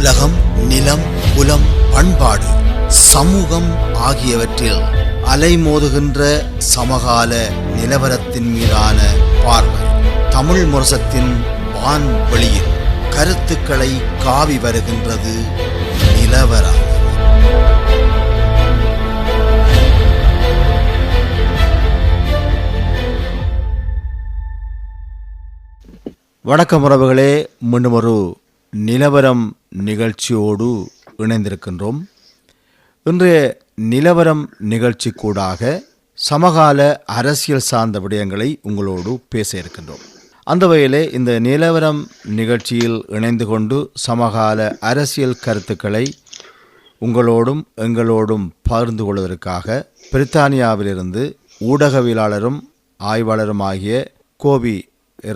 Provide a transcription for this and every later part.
உலகம், நிலம், குலம், பண்பாடு, சமூகம் ஆகியவற்றில் அலைமோதுகின்ற சமகால நிலவரத்தின் மீதான பார்வை. தமிழ் முரசத்தின் வான்வெளியில் கருத்துக்களை காவி வருகின்றது நிலவரம். வணக்கம் உறவுகளே, மீண்டும் ஒரு நிலவரம் நிகழ்ச்சியோடு இணைந்திருக்கின்றோம். இன்றைய நிலவரம் நிகழ்ச்சி கூடாக சமகால அரசியல் சார்ந்த விடயங்களை உங்களோடு பேச இருக்கின்றோம். அந்த வகையிலே இந்த நிலவரம் நிகழ்ச்சியில் இணைந்து கொண்டு சமகால அரசியல் கருத்துக்களை உங்களோடும் எங்களோடும் பகிர்ந்து கொள்வதற்காக பிரித்தானியாவிலிருந்து ஊடகவியலாளரும் ஆய்வாளரும் ஆகிய கோபி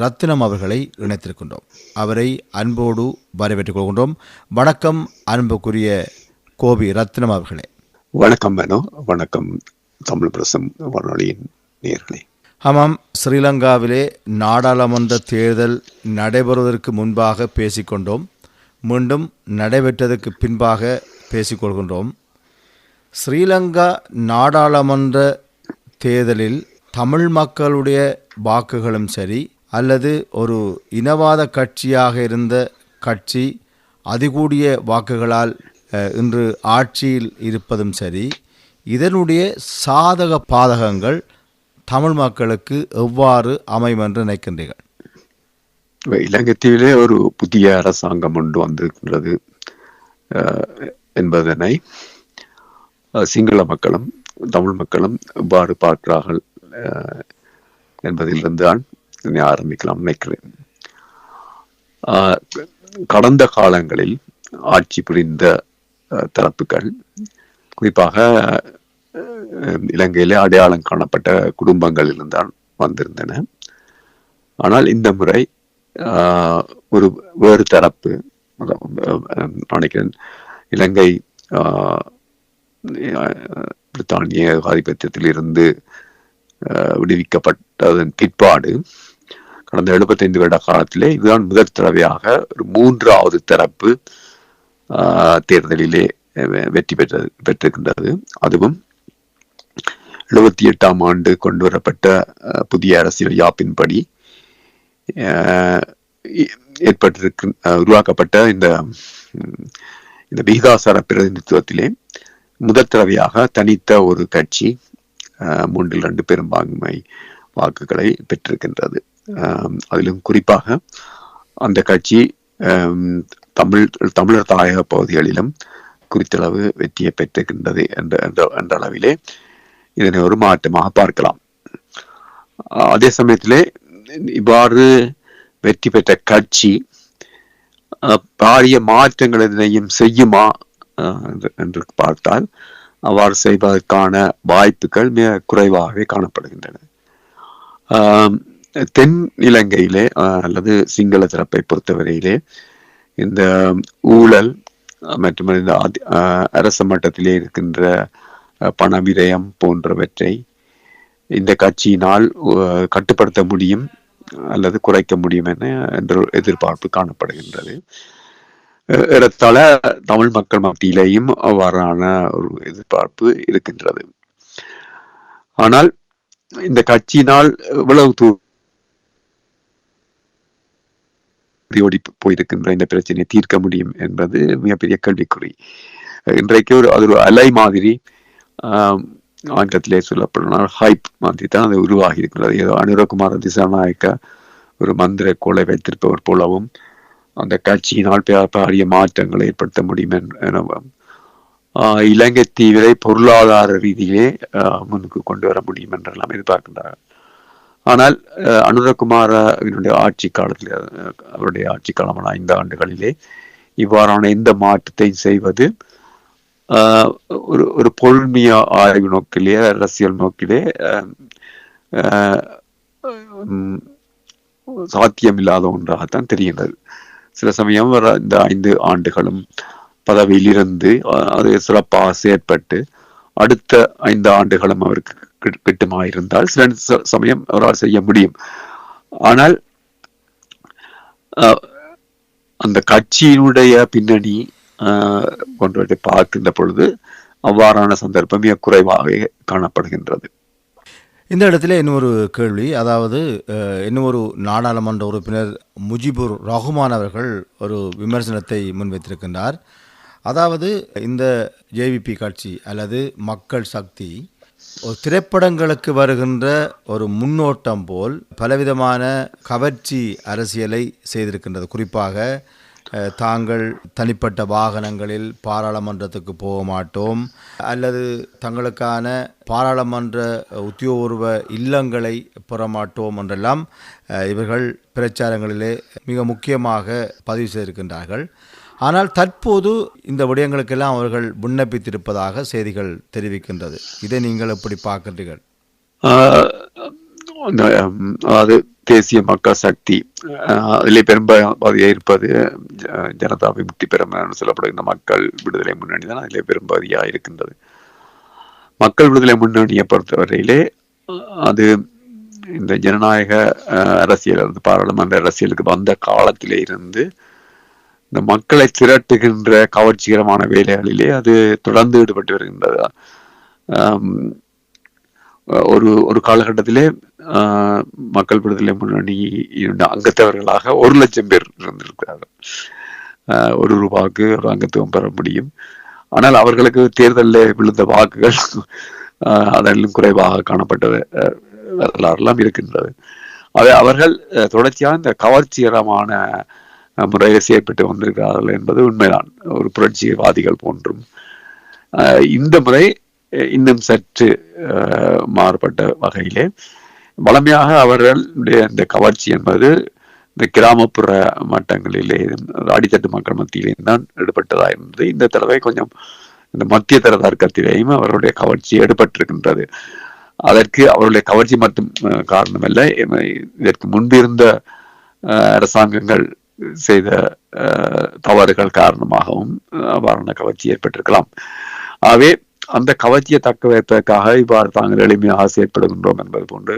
ரத்தினம் அவர்களை இணைத்திருக்கின்றோம். அவரை அன்போடு வரவேற்றுக் கொள்கின்றோம். வணக்கம் அன்புக்குரிய கோபி ரத்தினம் அவர்களே. வணக்கம் மேனோ. வணக்கம் தமிழ் பிரசம் வானொலியின் நேயர்களே. ஆமாம், ஸ்ரீலங்காவிலே நாடாளுமன்ற தேர்தல் நடைபெறுவதற்கு முன்பாக பேசிக்கொண்டோம். மீண்டும் நடைபெற்றதற்கு பின்பாக பேசிக்கொள்கின்றோம். ஸ்ரீலங்கா நாடாளுமன்ற தேர்தலில் தமிழ் மக்களுடைய வாக்குகளும் சரி, அல்லது ஒரு இனவாத கட்சியாக இருந்த கட்சி அதிகூடிய வாக்குகளால் இன்று ஆட்சியில் இருப்பதும் சரி, இதனுடைய சாதக பாதகங்கள் தமிழ் மக்களுக்கு எவ்வாறு அமையும் என்று நினைக்கின்றீர்கள்? இலங்கை தீவிலே ஒரு புதிய அரசாங்கம் ஒன்று வந்திருக்கின்றது என்பதனை சிங்கள மக்களும் தமிழ் மக்களும் எவ்வாறு பார்க்கிறார்கள் என்பதிலிருந்து தான் ஆரம்பிக்கலாம் நினைக்கிறேன். கடந்த காலங்களில் ஆட்சி புரிந்த தரப்புகள், குறிப்பாக இலங்கையிலே அடையாளம் காணப்பட்ட குடும்பங்களில் தான் வந்திருந்தன. ஆனால் இந்த முறை ஒரு வேறு தரப்பு, நினைக்கிறேன் இலங்கை பிரித்தானிய ஆதிபத்தியத்தில் இருந்து விடுவிக்கப்பட்டதன் பிற்பாடு கடந்த 75 வருட காலத்திலே இதுதான் முதல் தடவையாக ஒரு மூன்றாவது தரப்பு தேர்தலிலே வெற்றி பெற்றிருக்கின்றது. அதுவும் 78ஆம் ஆண்டு கொண்டு வரப்பட்ட புதிய அரசியல் யாப்பின்படி உருவாக்கப்பட்ட இந்த விகிதாசார பிரதிநிதித்துவத்திலே முதல் தடவையாக தனித்த ஒரு கட்சி 3/2 பெரும்பான்மை வாக்குகளை பெற்றிருக்கின்றது. அதிலும் குறிப்பாக அந்த கட்சி தமிழர் தாயக பகுதிகளிலும் குறித்தளவு வெற்றியை பெற்றிருக்கின்றது என்ற அளவிலே இதனை ஒரு மாற்றமாக பார்க்கலாம். அதே சமயத்திலே இவ்வாறு வெற்றி பெற்ற கட்சி பாரிய மாற்றங்கள் எதனையும் செய்யுமா என்று பார்த்தால் அவ்வாறு செய்வதற்கான வாய்ப்புகள் மிக குறைவாகவே காணப்படுகின்றன. தென் இலங்கையிலே அல்லது சிங்கள தரப்பை பொறுத்தவரையிலே இந்த ஊழல் மற்றும் இந்த அரச மட்டத்திலே இருக்கின்ற பண விரயம் போன்றவற்றை இந்த கட்சியினால் கட்டுப்படுத்த முடியும் அல்லது குறைக்க முடியும் என்ற எதிர்பார்ப்பு காணப்படுகின்றது. இடத்தால தமிழ் மக்கள் மத்தியிலேயும் அவ்வாறான ஒரு எதிர்பார்ப்பு இருக்கின்றது. ஆனால் இந்த கட்சியினால் இவ்வளவு ஓடி போயிருக்கின்ற இந்த பிரச்சனையை தீர்க்க முடியும் என்பது மிகப்பெரிய கேள்விக்குறி. இன்றைக்கு அது ஒரு அலை மாதிரி, ஆங்கிலத்திலே சொல்லப்படனால் ஹைப் மாதிரி தான் அது உருவாகி இருக்கிறது. ஏதோ அனுரகுமார திசாநாயக்க ஒரு மந்திர கோலை வைத்திருப்பவர் போலவும் அந்த கட்சியினால் பாரிய மாற்றங்களை ஏற்படுத்த முடியும் எனவும் இலங்கை தீவிரை பொருளாதார ரீதியிலே முன்னுக்கு கொண்டு வர முடியும் என்றெல்லாம் எதிர்பார்க்கின்றார்கள். ஆனால் அனுரகுமாரனுடைய ஆட்சி காலத்தில், அவருடைய ஆட்சி காலமான 5 ஆண்டுகளிலே இவ்வாறான எந்த மாற்றத்தை செய்வது ஒரு பொருள்மிய ஆய்வு நோக்கிலே, அரசியல் நோக்கிலே சாத்தியமில்லாத ஒன்றாகத்தான் தெரிகின்றது. சில சமயம் இந்த 5 ஆண்டுகளும் பதவியில் இருந்து அது சிறப்பாக செயற்பட்டு அடுத்த 5 ஆண்டுகளும் அவருக்கு கிட்டுமாயிருந்தால் சில சமயம் அவரால் செய்ய முடியும். ஆனால் அந்த கட்சியினுடைய பின்னணி போன்றவற்றை பார்க்கின்ற பொழுது அவ்வாறான சந்தர்ப்பம் மிக குறைவாகவே காணப்படுகின்றது. இந்த இடத்துல இன்னொரு கேள்வி, அதாவது இன்னொரு நாடாளுமன்ற உறுப்பினர் முஜிபுர் ரஹ்மான் அவர்கள் ஒரு விமர்சனத்தை முன்வைத்திருக்கின்றார். அதாவது இந்த ஜேவிபி கட்சி அல்லது மக்கள் சக்தி ஒரு திரைப்படங்களுக்கு வருகின்ற ஒரு முன்னோட்டம் போல் பலவிதமான கவர்ச்சி அரசியலை செய்திருக்கின்றது. குறிப்பாக தாங்கள் தனிப்பட்ட வாகனங்களில் பாராளுமன்றத்துக்கு போக மாட்டோம், அல்லது தங்களுக்கான பாராளுமன்ற உத்தியோகபூர்வ இல்லங்களை பெற மாட்டோம் என்றெல்லாம் இவர்கள் பிரச்சாரங்களிலே மிக முக்கியமாக பதிவு செய்திருக்கின்றார்கள். ஆனால் தற்போது இந்த விடயங்களுக்கெல்லாம் அவர்கள் விண்ணப்பித்திருப்பதாக செய்திகள் தெரிவிக்கின்றது. இதை நீங்கள் எப்படி பார்க்கின்றீர்கள்? அதாவது தேசிய மக்கள் சக்தி அதிலே பெரும்பகுதியாக இருப்பது ஜனதா விமுக்தி பெரும்பான்மை சொல்லப்படுகின்ற மக்கள் விடுதலை முன்னணி தான் அதிலே பெரும்பகுதியாக இருக்கின்றது. மக்கள் விடுதலை முன்னணியை பொறுத்தவரையிலே அது இந்த ஜனநாயக அரசியல், பாராளுமன்ற அரசியலுக்கு வந்த காலத்திலே இருந்து இந்த மக்களை திரட்டுகின்ற கவர்ச்சிகரமான வேலைகளிலே அது தொடர்ந்து ஈடுபட்டு வருகின்றது. ஒரு காலகட்டத்திலே மக்கள் விடுதலை முன்னணி அங்கத்தவர்களாக 1,00,000 பேர் இருந்திருக்கிறார்கள். ₹1 ஒரு அங்கத்துவம் பெற முடியும். ஆனால் அவர்களுக்கு தேர்தலில் விழுந்த வாக்குகள் அதெல்லாம் குறைவாக காணப்பட்ட வரலாறுலாம் இருக்கின்றது. அவர்கள் தொடர்ச்சியாக இந்த கவர்ச்சிகரமான முறையில் செயற்பட்டு வந்திருக்கிறார்கள் என்பது உண்மைதான். ஒரு புரட்சிவாதிகள் போன்றும் இந்த முறை இன்னும் சற்று மாறுபட்ட வகையிலே வளமையாக அவர்களுடைய இந்த கவர்ச்சி என்பது இந்த கிராமப்புற மட்டங்களிலே அடித்தட்டு மக்கள் மத்தியிலே தான் ஈடுபட்டதா இருந்தது. இந்த தடவை கொஞ்சம் இந்த மத்திய தர தர்க்கத்திலேயும் அவருடைய கவர்ச்சி ஈடுபட்டிருக்கின்றது. அதற்கு அவருடைய கவர்ச்சி மட்டும் காரணமல்ல, இதற்கு முன்பிருந்த அரசாங்கங்கள் செய்த தவறுகள் காரணமாகவும் அவ்வாறான கவர்ச்சி ஏற்பட்டிருக்கலாம். ஆகவே அந்த கவர்ச்சியை தக்க வைப்பதற்காக இவ்வாறு தாங்கள் எளிமையாக செயற்படுகின்றோம் என்பது போன்று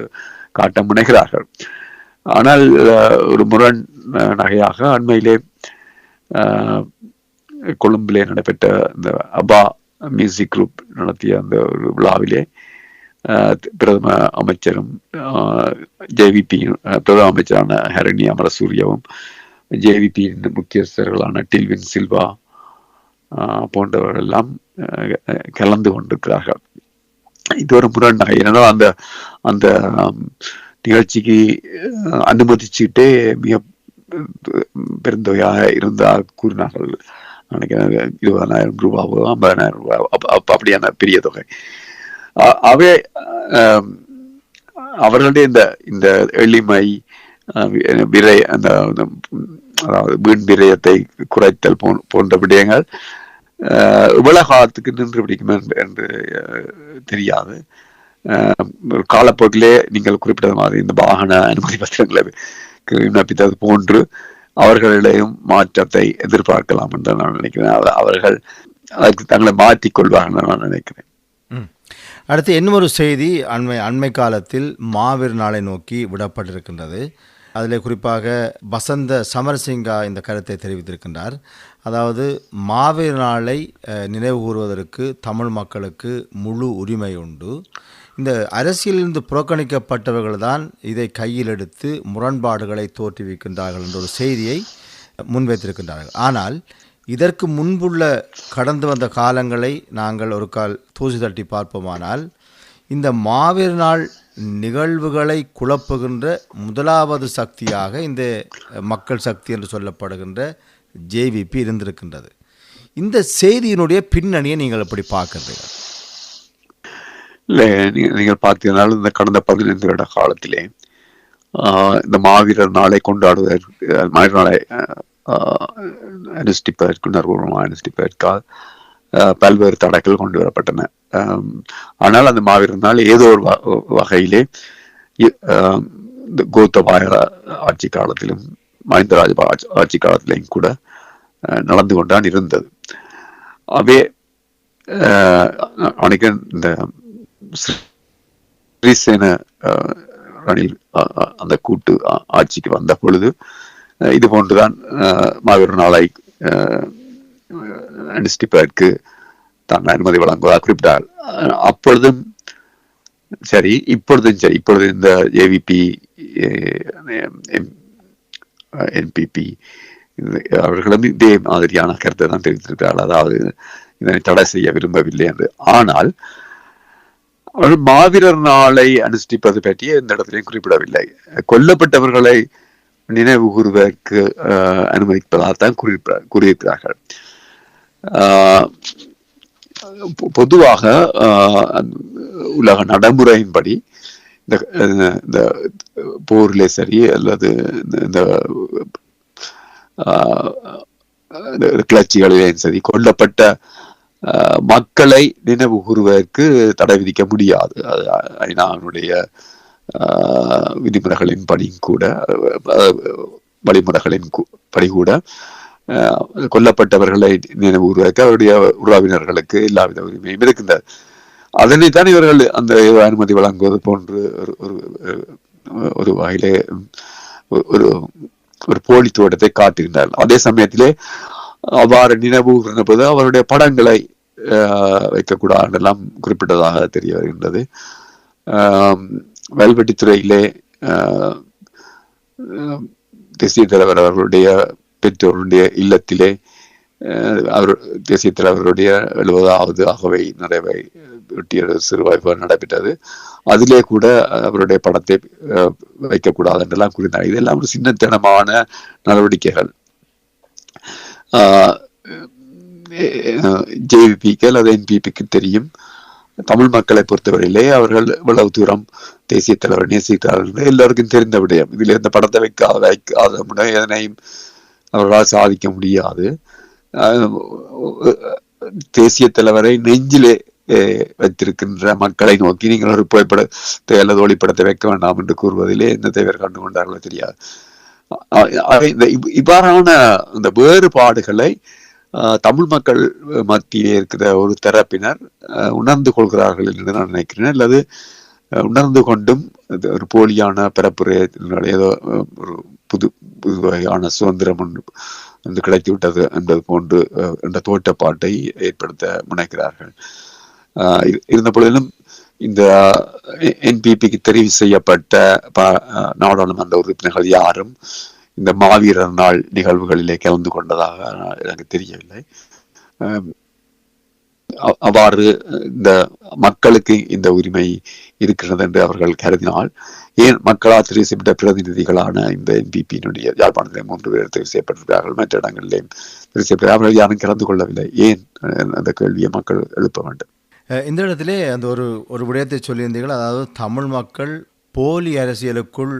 காட்ட முனைகிறார்கள். ஆனால் ஒரு முரண் நகையாக அண்மையிலே கொழும்பிலே நடைபெற்ற இந்த அபா மியூசிக் குரூப் நடத்திய அந்த ஒரு விழாவிலே பிரதம அமைச்சரும் ஜேவிபி பிரதம அமைச்சரான ஹரணி அமரசூரியவும் ஜேவிபியின் முக்கியஸ்தர்களான டில்வின் சில்வா போன்றவர்கள் எல்லாம் கலந்து கொண்டிருக்கிறார்கள். இது ஒரு முரணாக, ஏனென்றால் அந்த அந்த நிகழ்ச்சிக்கு அனுமதிச்சுட்டே மிக பெருந்தொகையாக இருந்தால் கூறினார்கள். நினைக்கிறேன் ₹20,000 ₹50,000 அப்படியான பெரிய தொகை. அவை அவர்களுடைய இந்த எளிமை விரை, அந்த அதாவது வீண் விரயத்தை குறைத்தல் போன்ற விடயங்கள் இவ்வளவு காலத்துக்கு நின்று பிடிக்கும் என்று தெரியாது. காலப்போக்கிலே நீங்கள் குறிப்பிட்டது மாதிரி இந்த வாகன அனுமதி பத்திரங்களை விண்ணப்பித்தது போன்று அவர்களிடையும் மாற்றத்தை எதிர்பார்க்கலாம் என்று நான் நினைக்கிறேன். அவர்கள் அதற்கு தங்களை மாற்றிக்கொள்வார்கள் நான் நினைக்கிறேன். அடுத்து இன்னொரு செய்தி அண்மை காலத்தில் மாவீர் நாளை நோக்கி விடப்பட்டிருக்கின்றது. அதில் குறிப்பாக வசந்த சமரசிங்கா இந்த கருத்தை தெரிவித்திருக்கின்றார். அதாவது மாவீர் நாளை நினைவு கூறுவதற்கு தமிழ் மக்களுக்கு முழு உரிமை உண்டு. இந்த அரசியலிருந்து புறக்கணிக்கப்பட்டவர்கள் தான் இதை கையில் எடுத்து முரண்பாடுகளை தோற்றுவிக்கின்றார்கள் என்ற ஒரு செய்தியை முன்வைத்திருக்கின்றார்கள். ஆனால் இதற்கு முன்புள்ள கடந்து வந்த காலங்களை நாங்கள் ஒரு கால் தூசி தட்டி பார்ப்போமானால் இந்த மாவீர் நாள் நிகழ்வுகளை குழப்புகின்ற முதலாவது சக்தியாக இந்த மக்கள் சக்தி என்று சொல்லப்படுகின்ற ஜேவிபி இருந்திருக்கின்றது. இந்த செய்தியினுடைய பின்னணியை நீங்கள் எப்படி பார்க்கிறீர்கள்? இல்லை, நீங்கள் பார்த்தீங்கன்னாலும் இந்த கடந்த 15 வருட காலத்திலே இந்த மாவீரர் நாளை கொண்டாடுவதற்கு, மாவீரர் நாளை அனுஷ்டிப்பதற்கு, உணர்வுபூர்வமாக அனுஷ்டிப்பதற்காக பல்வேறு தடைகள் கொண்டு வரப்பட்டன. ஆனால் அந்த மாவீரர் நாள் ஏதோ ஒரு வகையிலே கோத்தபாய ஆட்சி காலத்திலும் மஹிந்த ராஜபக்ஷ ஆட்சி காலத்திலையும் கூட நடந்து கொண்டான் இருந்தது. அவே அன்னைக்கு இந்த ஸ்ரீசேன ரணில் அந்த கூட்டு ஆட்சிக்கு வந்த பொழுது இது போன்றுதான் மாவீரர் நாளை அனுஷ்டிப்பதற்கு தான் அனுமதி வழங்குவதாக குறிப்பிட்டார். அப்பொழுதும் சரி, இப்பொழுதும் சரி, இப்பொழுது இந்த ஏவிபி, என்பிபி அவர்களும் இதே மாதிரியான கருத்தை தான் தெரிவித்திருக்கிறார்கள். அதாவது இதனை தடை செய்ய விரும்பவில்லை என்று. ஆனால் அவர்கள் மாவீரர் நாளை அனுஷ்டிப்பது பற்றி எந்த இடத்திலையும் குறிப்பிடவில்லை. கொல்லப்பட்டவர்களை நினைவு கூறுவதற்கு அனுமதிப்பதாகத்தான் கூறியிருக்கிறார்கள். பொதுவாக உலக நடைமுறையின்படி இந்த போரிலே சரி அல்லது இந்த கிளர்ச்சிகளிலேயும் சரி கொல்லப்பட்ட மக்களை நினைவு கூறுவதற்கு தடை விதிக்க முடியாது. ஐநாவுடைய விதிமுறைகளின் படியும் கூட, வழிமுறைகளின் படி கூட கொல்லப்பட்டவர்களை நினைவு கூறுவதற்கு அவருடைய உறவினர்களுக்கு எல்லாவித உரிமையும் இருக்கின்றது. அதனைத்தான் இவர்கள் அந்த அனுமதி வழங்குவது போன்று ஒரு வகையிலே ஒரு போலி தோட்டத்தை காட்டுகின்றார்கள். அதே சமயத்திலே அவ்வாறு நினைவு கூறும்போது அவருடைய படங்களை வைக்கக்கூடாது எல்லாம் குறிப்பிட்டதாக தெரிய வருகின்றது. வல்வெட்டித்துறையிலே தேசிய தலைவர் அவர்களுடைய பெற்றோருடைய இல்லத்திலே அவர் தேசிய தலைவருடைய 70வது அகவை நிறைவை ஒட்டிய சிறுவாய்ப்பு நடைபெற்றது. அதிலே கூட அவருடைய படத்தை வைக்கக்கூடாது என்றெல்லாம் கூறினார். இதெல்லாம் ஒரு சின்னத்தனமான நடவடிக்கைகள். ஜேவிபிக்கு அல்லது என்பிபிக்கு தெரியும், தமிழ் மக்களை பொறுத்தவரையிலே அவர்கள் இவ்வளவு தூரம் தேசிய தலைவர் நேசிக்கிறார்கள் எல்லாருக்கும் தெரிந்த விடயம். இதில் இந்த படத்தை வைக்காத எதனையும் அவர்களால் சாதிக்க முடியாது. தேசிய தலைவரை நெஞ்சிலே வைத்திருக்கின்ற மக்களை நோக்கி நீங்கள் ஒரு புகைப்படத்தை அல்லது ஒளிப்படத்தை வைக்க வேண்டாம் என்று கூறுவதிலே எந்த தேவர் கண்டு கொண்டார்களோ தெரியாது. இவ்வாறான இந்த வேறுபாடுகளை தமிழ் மக்கள் மத்தியிலே இருக்கிற ஒரு தரப்பினர் உணர்ந்து கொள்கிறார்கள் என்று நான் நினைக்கிறேன். அல்லது உணர்ந்து கொண்டும் ஒரு போலியான பரப்புரையினால் ஏதோ ஒரு புது வகையான சுதந்திரம் வந்து கிடைத்து விட்டது என்பது போன்று என்ற தோற்றப்பாட்டை ஏற்படுத்த முனைக்கிறார்கள். இருந்த பொழுதிலும் இந்த என்பிபிக்கு தெரிவு செய்யப்பட்ட நாடாளுமன்ற உறுப்பினர்கள் யாரும் இந்த மாவீரர் நாள் நிகழ்வுகளிலே கலந்து கொண்டதாக எனக்கு தெரியவில்லை. அவ்வாறு இந்த மக்களுக்கு இந்த உரிமை இருக்கிறது என்று அவர்கள் கருதினால் ஏன் மக்களால் தெரிவு செய்யப்பட்ட பிரதிநிதிகளான இந்த என்பிபியினுடைய யாழ்ப்பாணத்திலே 3 பேர் தெரிவு செய்யப்பட்டிருக்கிறார்கள், மற்ற இடங்களிலேயும் தெரிவு செய்யப்பட்ட அவர்கள் யாரும் கலந்து கொள்ளவில்லை, ஏன் அந்த கேள்வியை மக்கள் எழுப்ப வேண்டும்? இந்த இடத்திலே அந்த ஒரு விடயத்தை சொல்லியிருந்தீர்கள். அதாவது தமிழ் மக்கள் போலி அரசியலுக்குள்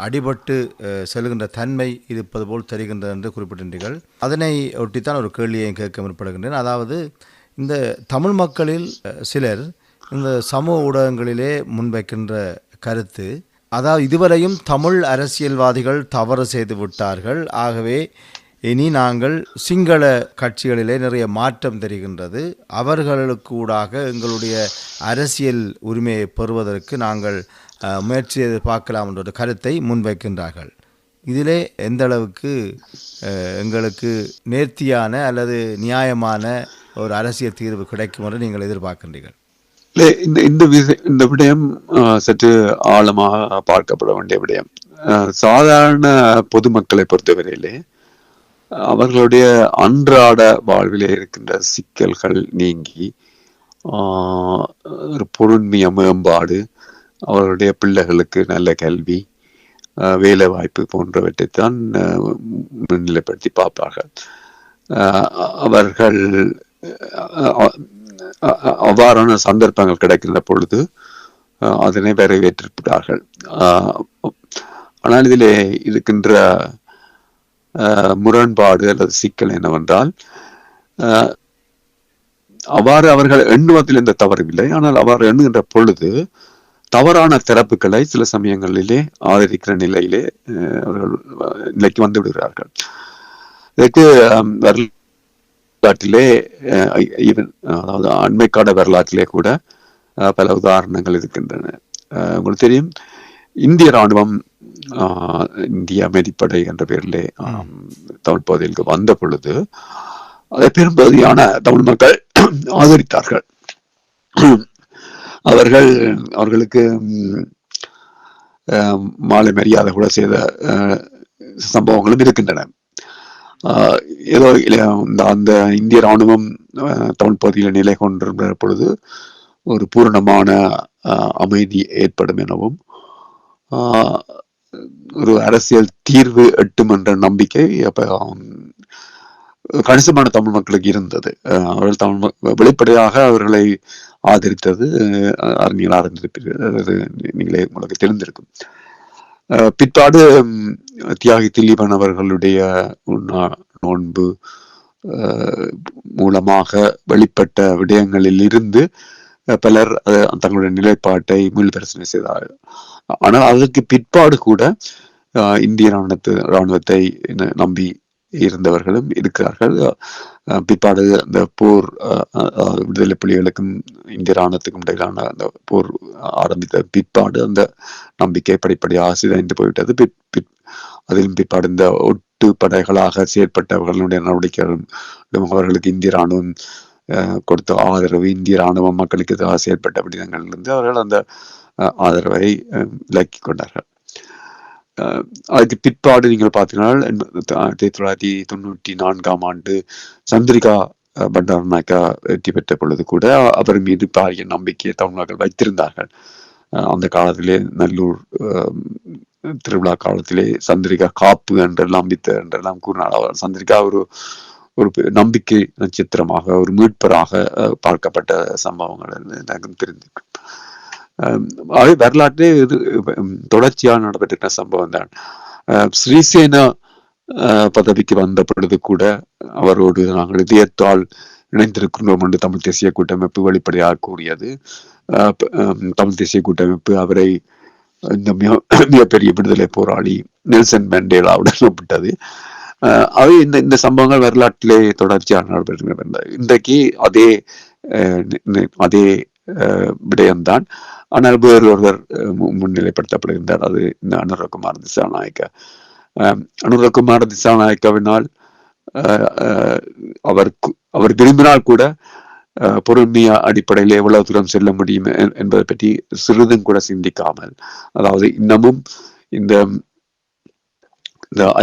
அடிபட்டு செல்கின்ற தன்மை இருப்பது போல் தெரிகின்றது என்று குறிப்பிட்டிருந்தீர்கள். அதனை ஒட்டித்தான் ஒரு கேள்வியை கேட்க முற்படுகின்றேன். அதாவது இந்த தமிழ் மக்களில் சிலர் இந்த சமூக ஊடகங்களிலே முன்வைக்கின்ற கருத்து, அதாவது இதுவரையும் தமிழ் அரசியல்வாதிகள் தவறு செய்து விட்டார்கள், ஆகவே இனி நாங்கள் சிங்கள கட்சிகளிலே நிறைய மாற்றம் தெரிகின்றது, அவர்களுக்கூடாக எங்களுடைய அரசியல் உரிமையை பெறுவதற்கு நாங்கள் முயற்சி பார்க்கலாம் என்ற ஒரு கருத்தை முன்வைக்கின்றார்கள். இதிலே எந்த அளவுக்கு எங்களுக்கு நேர்த்தியான அல்லது நியாயமான ஒரு அரசியல் தீர்வு கிடைக்கும் என்று நீங்கள் எதிர்பார்க்கின்றீர்கள்? இந்த விடயம் சற்று ஆழமாக பார்க்கப்பட வேண்டிய விடயம். சாதாரண பொதுமக்களை பொறுத்தவரையிலே அவர்களுடைய அன்றாட வாழ்விலே இருக்கின்ற சிக்கல்கள் நீங்கி ஒரு பொருண்மைய மேம்பாடு, அவர்களுடைய பிள்ளைகளுக்கு நல்ல கல்வி, வேலை வாய்ப்பு போன்றவற்றைத்தான் முன்னிலைப்படுத்தி பார்ப்பார்கள். அவர்கள் அவ்வாறான சந்தர்ப்பங்கள் கிடைக்கின்ற பொழுது அதனை வரவேற்றிருக்கிறார்கள். ஆனால் இதிலே இருக்கின்ற முரண்பாடு அல்லது சிக்கல் என்னவென்றால், அவ்வாறு அவர்கள் எண்ணுவதில் எந்த தவறுமில்லை, ஆனால் அவ்வாறு எண்ணுகின்ற பொழுது தவறான தரப்புகளை சில சமயங்களிலே ஆதரிக்கிற நிலையிலே அவர்கள் நிலைக்கு வந்து விடுகிறார்கள். இதற்கு வரலாற்றிலே அதாவது அண்மைக்கால வரலாற்றிலே கூட பல உதாரணங்கள் இருக்கின்றன. உங்களுக்கு தெரியும், இந்திய ராணுவம் இந்திய அமைதிப்படை என்ற பெயரிலே தமிழ் பகுதிகளுக்கு வந்த பொழுது அதை பெரும்பகுதியான தமிழ் மக்கள் ஆதரித்தார்கள். அவர்களுக்கு மாலை மரியாதை கூட செய்த சம்பவங்களும் இருக்கின்றன. ஏதோ அந்த இந்திய ராணுவம் தமிழ் பகுதியில் நிலை கொண்டிருந்த பொழுது ஒரு பூரணமான அமைதி ஏற்படும் எனவும் ஒரு அரசியல் தீர்வு எட்டும் என்ற நம்பிக்கை அப்ப கணிசமான தமிழ் மக்களுக்கு இருந்தது. அவர்கள் தமிழ் வெளிப்படையாக அவர்களை ஆதரித்தது அறிஞர்கள் அறிந்திருப்பீர்கள், நீங்களே உங்களுக்கு தெரிந்திருக்கும். பிற்பாடு தியாகி திலீபன் அவர்களுடைய நோன்பு மூலமாக வெளிப்பட்ட விடயங்களில் இருந்து பலர் தங்களுடைய நிலைப்பாட்டை மீள்பரிசீலனை செய்தார்கள். ஆனால் அதற்கு பிற்பாடு கூட இந்திய இராணுவத்தை நம்பி இருந்தவர்களும் இருக்கிறார்கள். பிற்பாடு அந்த போர் விடுதலை புலிகளுக்கும் இந்திய இராணுவத்துக்கும் இடையிலான அந்த போர் ஆரம்பித்த பிற்பாடு அந்த நம்பிக்கை படிப்படியாக சிதைந்து போய்விட்டது. அதிலும் பிற்பாடு இந்த ஒட்டு படைகளாக செயற்பட்டவர்களுடைய நடவடிக்கைகளும் அவர்களுக்கு இந்திய இராணுவம் கொடுத்த ஆதரவு, இந்திய இராணுவம் மக்களுக்கு எதிராக செயற்பட்ட விடயங்களிலிருந்து அவர்கள் அந்த ஆதரவை விலக்கி கொண்டார்கள். அதுக்கு பிற்பாடு நீங்கள் பார்த்தீங்கன்னா 1994 சந்திரிகா பண்டாரநாயக்கா வெற்றி பெற்ற பொழுது கூட அவர் மீது பாரிய நம்பிக்கையை தமிழர்கள் வைத்திருந்தார்கள். அந்த காலத்திலே நல்லூர் திருவிழா காலத்திலே சந்திரிகா காப்பு என்றெல்லாம் வித்த என்றெல்லாம் கூறினார். அவர் சந்திரிகா ஒரு நம்பிக்கை நட்சத்திரமாக, ஒரு மீட்பராக பார்க்கப்பட்ட சம்பவங்கள் எனக்கும் தெரிந்திருக்கும். வரலாற்றே இது தொடர்ச்சியாக நடைபெற்ற சம்பவம் தான். ஸ்ரீசேனா பதவிக்கு வந்த பொழுது கூட அவரோடு நாங்கள் இதயத்தால் இணைந்திருக்கின்றோம் என்று தமிழ் தேசிய கூட்டமைப்பு வெளிப்படையாக கூறியது. தமிழ் தேசிய கூட்டமைப்பு அவரை இந்த மிகப்பெரிய விடுதலை போராளி நெல்சன் மண்டேலாவுடன் ஒப்பிட்டது. அவை இந்த சம்பவங்கள் வரலாற்றிலே தொடர்ச்சியாக நடைபெறுகின்றன. இன்றைக்கு அதே விடயம்தான், ஆனால் வேறு ஒருவர் முன்னிலைப்படுத்தப்படுகின்றார். அது இந்த அனுரகுமார் திசாநாயக்கா. அனுரகுமார் திசாநாயக்காவினால் அவர் விரும்பினால் கூட பொருண்மைய அடிப்படையில் எவ்வளவு தூரம் செல்ல முடியும் என்பதை பற்றி சிறிதும் கூட சிந்திக்காமல், அதாவது இன்னமும் இந்த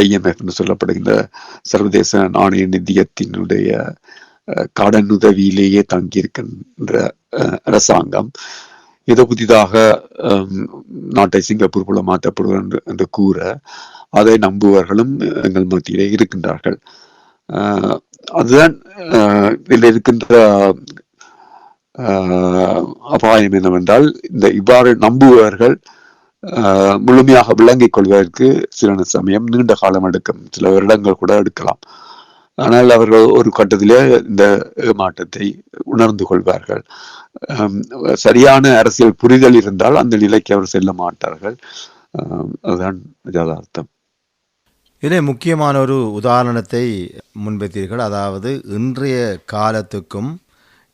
IMF என்று சொல்லப்படுகின்ற சர்வதேச நாணய நிதியத்தினுடைய கடனுதவியிலேயே தங்கியிருக்கின்ற அரசாங்கம் ஏதோ புதிதாக நாட்டை சிங்கப்பூர் போல மாற்றப்படுவது என்று கூற அதை நம்புவர்களும் எங்கள் மத்தியிலே இருக்கின்றார்கள். அதுதான் இதில் இருக்கின்ற அபாயம் என்னவென்றால், இந்த இவ்வாறு நம்புபவர்கள் முழுமையாக விளங்கிக் கொள்வதற்கு சில சமயம் நீண்ட காலம் எடுக்கும், சில வருடங்கள் கூட எடுக்கலாம். ஆனால் அவர்கள் ஒரு கட்டத்திலே இந்த ஏமாற்றத்தை உணர்ந்து கொள்வார்கள். சரியான அரசியல் புரிதல் இருந்தால் அந்த நிலைக்கு அவர் செல்ல மாட்டார்கள். அதுதான் யதார்த்தம். இதே முக்கியமான ஒரு உதாரணத்தை முன்வைத்தீர்கள். அதாவது இன்றைய காலத்துக்கும்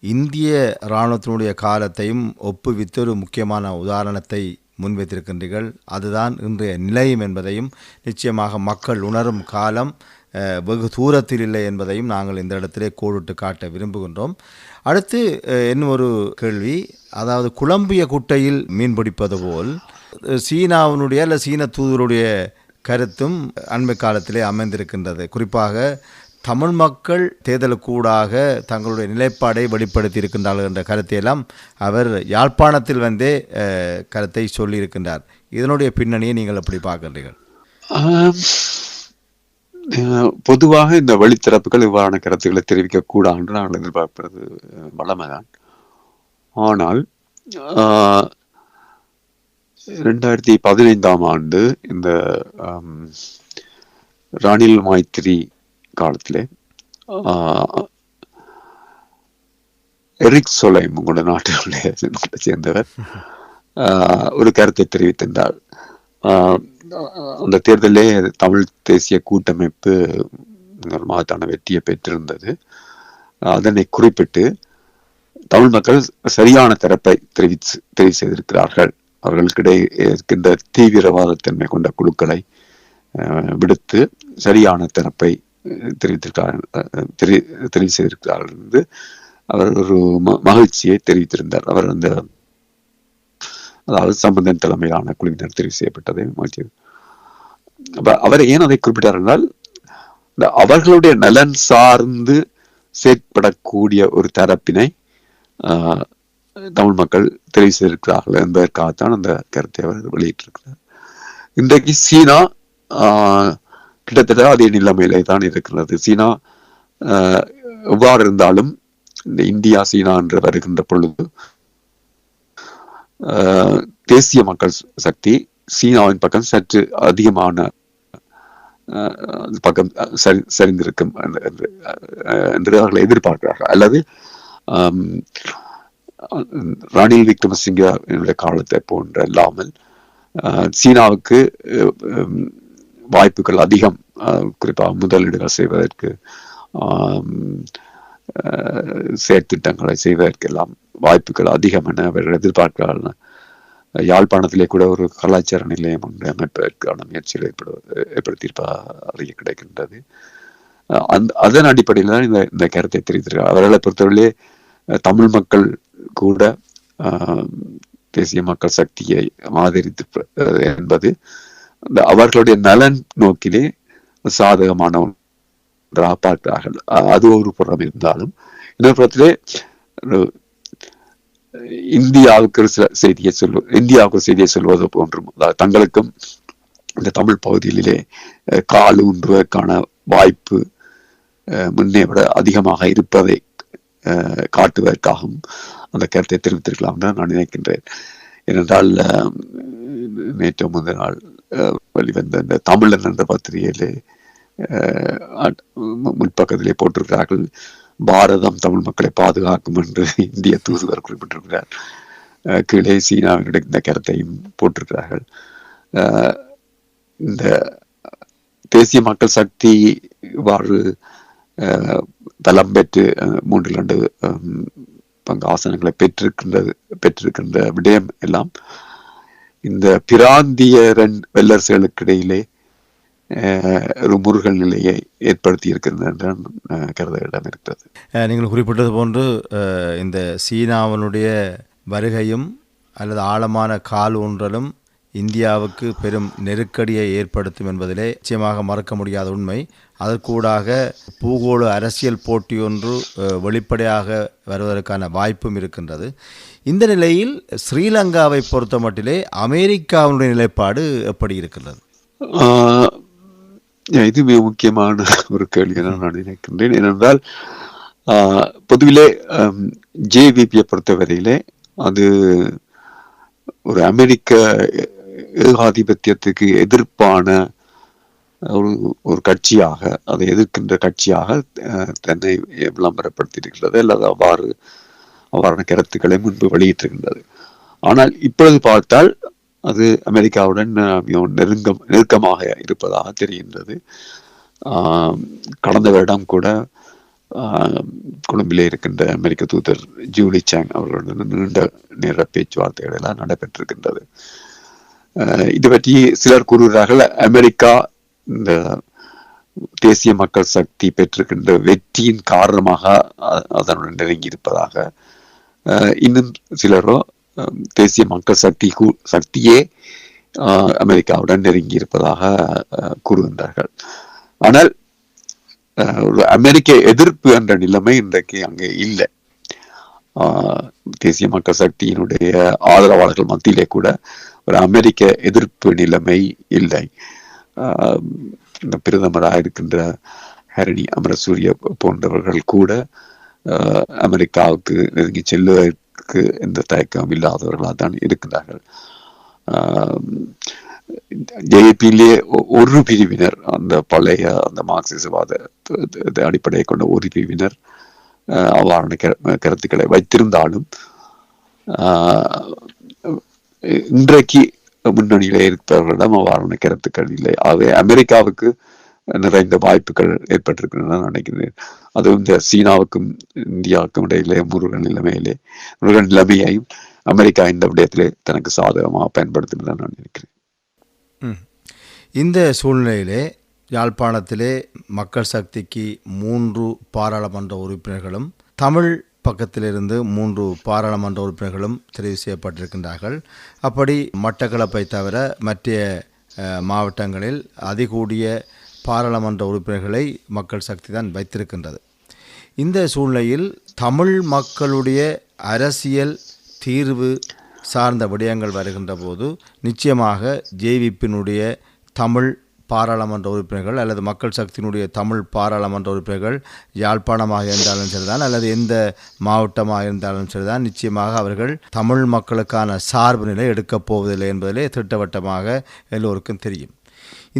இந்திய இராணுவத்தினுடைய காலத்தையும் ஒப்புவித்து ஒரு முக்கியமான உதாரணத்தை முன்வைத்திருக்கின்றீர்கள். அதுதான் இன்றைய நிலையம் என்பதையும், நிச்சயமாக மக்கள் உணரும் காலம் வெகு தூரத்தில் இல்லை என்பதையும் நாங்கள் இந்த இடத்திலே கோடிட்டு காட்ட விரும்புகின்றோம். அடுத்து இன்னும் ஒரு கேள்வி, அதாவது குழம்பிய குட்டையில் மீன் பிடிப்பது போல் சீனாவினுடைய அல்ல சீன தூதருடைய கருத்தும் அண்மை காலத்திலே அமைந்திருக்கின்றது. குறிப்பாக தமிழ் மக்கள் தேர்தலுக்கூடாக தங்களுடைய நிலைப்பாடை வெளிப்படுத்தி இருக்கின்றார்கள் என்ற கருத்தையெல்லாம் அவர் யாழ்ப்பாணத்தில் வந்தே கருத்தை சொல்லியிருக்கின்றார். இதனுடைய பின்னணியை நீங்கள் எப்படி பார்க்கின்றீர்கள்? பொதுவாக இந்த வழித்திறப்புகள் இவ்வாறான கருத்துக்களை தெரிவிக்க கூடாது என்று நாங்கள் எதிர்பார்ப்பது வளமைதான். ஆனால் 2015 இந்த ரணில் மைத்திரி காலத்திலே எரிக் சொலைம் உங்களோட நாட்டினுடைய சேர்ந்தவர் ஒரு கருத்தை தெரிவித்திருந்தார். அந்த தேர்தலே தமிழ் தேசிய கூட்டமைப்பு மாதத்தான வெற்றியை பெற்றிருந்தது. அதனை குறிப்பிட்டு தமிழ் மக்கள் சரியான தரப்பை தெரிவு செய்திருக்கிறார்கள். அவர்களுக்கிடையே இருக்கின்ற தீவிரவாதத்தன்மை கொண்ட குழுக்களை விடுத்து சரியான தரப்பை தெரிவித்திருக்கிறார், தெரிவு செய்திருக்கிறார்கள் என்று அவர் ஒரு மகிழ்ச்சியை தெரிவித்திருந்தார். அவர் அந்த அதாவது சம்பந்தன் தலைமையிலான குழுவினர் தெரிவு செய்யப்பட்டதை மகிழ்ச்சி. அவர் ஏன் அதை குறிப்பிட்டார் என்றால், அவர்களுடைய நலன் சார்ந்து செயற்படக்கூடிய ஒரு தரப்பினை தமிழ் மக்கள் தெரிவு செய்திருக்கிறார்கள் என்பதற்காகத்தான் அந்த கருத்தை அவர் வெளியிட்டிருக்கிறார். இன்றைக்கு சீனா கிட்டத்தட்ட அதே நிலைமையிலே தான் இருக்கிறது. சீனா எவ்வாறு இருந்தாலும் இந்த இந்தியா சீனா என்று வருகின்ற பொழுது தேசிய மக்கள் சக்தி சீனாவின் பக்கம் சற்று அதிகமான பக்கம் சரிந்திருக்கும் என்று அவர்கள் எதிர்பார்க்கிறார்கள். அல்லது ரணில் விக்ரமசிங்க காலத்தை போன்ற இல்லாமல் சீனாவுக்கு வாய்ப்புகள் அதிகம், குறிப்பாக முதலீடுகள் செய்வதற்கு, செயற்திட்டங்களை செய்வதற்கெல்லாம் வாய்ப்புகள் அதிகம் என அவர்கள் எதிர்பார்க்கிறார்கள். யாழ்ப்பாணத்திலே கூட ஒரு கலாச்சார நிலையம் ஒன்று அமைப்பதற்கான முயற்சிகள் ஏற்படுத்தியிருப்பதாக கிடைக்கின்றது. அதன் அடிப்படையில் தான் இந்த கருத்தை தெரிவித்திருக்கிறார். அவர்களை பொறுத்தவரையிலே தமிழ் மக்கள் கூட தேசிய மக்கள் சக்தியை ஆதரித்து என்பது அவர்களுடைய நலன் நோக்கிலே சாதகமான ஒன்றாக பார்க்கிறார்கள். அது ஒரு புறம் இருந்தாலும், இன்னொரு புறத்திலே இந்தியாவுக்கு செய்தியை சொல்வது போன்றும், தங்களுக்கும் இந்த தமிழ் பகுதிகளிலே கால் ஊன்றுவதற்கான வாய்ப்பு முன்னே விட அதிகமாக இருப்பதை காட்டுவதற்காகவும் அந்த கருத்தை தெரிவித்திருக்கலாம் என்று நான் நினைக்கின்றேன். ஏனென்றால் நேற்று முந்தின நாள் வெளிவந்த இந்த தமிழன் என்ற பத்திரிகையிலே முன்பக்கத்திலே போட்டிருக்கிறார்கள், பாரதம் தமிழ் மக்களை பாதுகாக்கும் என்று இந்திய தூதுவர் குறிப்பிட்டிருக்கிறார். கீழே சீனாவினுடைய இந்த கருத்தையும் போட்டிருக்கிறார்கள். இந்த தேசிய மக்கள் சக்தி இவ்வாறு தளம் பெற்று 3 பங்கு ஆசனங்களை பெற்றிருக்கின்ற விடயம் எல்லாம் இந்த பிராந்திய வல்லரசுகளுக்கு இடையிலே ஒரு முருகல் நிலையை ஏற்படுத்தி இருக்கிறது என்று கருத இடம் இருக்கிறது. நீங்கள் குறிப்பிட்டது போன்று இந்த சீனாவினுடைய வருகையும் அல்லது ஆழமான கால் ஊன்றலும் இந்தியாவுக்கு பெரும் நெருக்கடியை ஏற்படுத்தும் என்பதிலே நிச்சயமாக மறக்க முடியாத உண்மை. அதற்கூடாக பூகோள அரசியல் போட்டி ஒன்று வெளிப்படையாக வருவதற்கான வாய்ப்பும் இருக்கின்றது. இந்த நிலையில் ஸ்ரீலங்காவை பொறுத்த மட்டிலே அமெரிக்காவினுடைய நிலைப்பாடு எப்படி இருக்கின்றது? இது மிக முக்கியமான ஒரு கேள்வி என நான் நினைக்கின்றேன். ஏனென்றால் பொதுவிலே ஜேவிபியை பொறுத்தவரையிலே அது ஒரு அமெரிக்க ஏகாதிபத்தியத்துக்கு எதிர்ப்பான ஒரு கட்சியாக, அதை எதிர்க்கின்ற கட்சியாக தன்னை விளம்பரப்படுத்தியிருக்கிறது, அல்லது அவ்வாறான கருத்துக்களை முன்பு வெளியிட்டிருக்கின்றது. ஆனால் இப்பொழுது பார்த்தால் அது அமெரிக்காவுடன் நெருக்கமாக இருப்பதாக தெரிகின்றது. கடந்த வருடம் கூட கொழும்பிலே இருக்கின்ற அமெரிக்க தூதர் ஜூலி சாங் அவர்களுடன் நீண்ட நேர பேச்சுவார்த்தைகள் எல்லாம் நடைபெற்றிருக்கின்றது. இது பற்றி சிலர் கூறுகிறார்கள், அமெரிக்கா இந்த தேசிய மக்கள் சக்தி பெற்றிருக்கின்ற வெற்றியின் காரணமாக அதனுடன் நெருங்கி இருப்பதாக. இன்னும் சிலரோ தேசிய மக்கள் சக்தியே அமெரிக்காவுடன் நெருங்கி இருப்பதாக கூறுகின்றார்கள். ஆனால் ஒரு அமெரிக்க எதிர்ப்பு என்ற நிலைமை இன்றைக்கு அங்கே இல்லை. தேசிய மக்கள் சக்தியினுடைய ஆதரவாளர்கள் மத்தியிலே கூட ஒரு அமெரிக்க எதிர்ப்பு நிலைமை இல்லை. இந்த பிரதமராக இருக்கின்ற ஹரணி அமரசூரிய போன்றவர்கள் கூட அமெரிக்காவுக்கு நெருங்கி செல்வதற்கு எந்த தயக்கம் இல்லாதவர்களாக தான் இருக்கின்றார்கள். ஜேபியிலே ஒரு பிரிவினர், அந்த பழைய அந்த மார்க்சிசவாத அடிப்படையை கொண்ட ஒரு பிரிவினர் அவ்வாறான கருத்துக்களை வைத்திருந்தாலும் இன்றைக்கு முன்னணியிலே இருப்பவர்களிடம் அவ்வாறான கருத்துக்கள் இல்லை. ஆகவே அமெரிக்காவுக்கு நிறைந்த வாய்ப்புகள் ஏற்பட்டிருக்கின்றன நினைக்கிறேன். அதுவும் இந்த சீனாவுக்கும் இந்தியாவுக்கும் இடையிலே முருகன் நிலைமையையும் அமெரிக்கா இந்த விடயத்திலே தனக்கு சாதகமாக பயன்படுத்துகிறதா நான் நினைக்கிறேன். இந்த சூழ்நிலையிலே யாழ்ப்பாணத்திலே மக்கள் சக்திக்கு 3 பாராளுமன்ற உறுப்பினர்களும், தமிழ் பக்கத்திலிருந்து 3 பாராளுமன்ற உறுப்பினர்களும் தெரிவு செய்யப்பட்டிருக்கின்றார்கள். அப்படி மட்டக்களப்பை தவிர மற்ற மாவட்டங்களில் அதிகூடிய பாராளுமன்ற உறுப்பினர்களை மக்கள் சக்தி தான் வைத்திருக்கின்றது. இந்த சூழ்நிலையில் தமிழ் மக்களுடைய அரசியல் தீர்வு சார்ந்த விடயங்கள் வருகின்ற போது நிச்சயமாக ஜேவிபியினுடைய தமிழ் பாராளுமன்ற உறுப்பினர்கள் அல்லது மக்கள் சக்தியினுடைய தமிழ் பாராளுமன்ற உறுப்பினர்கள் யாழ்ப்பாணமாக இருந்தாலும் சரிதான் அல்லது எந்த மாவட்டமாக இருந்தாலும் சரிதான், நிச்சயமாக அவர்கள் தமிழ் மக்களுக்கான சார்பு நிலை எடுக்கப் போவதில்லை என்பதிலே திட்டவட்டமாக எல்லோருக்கும் தெரியும்.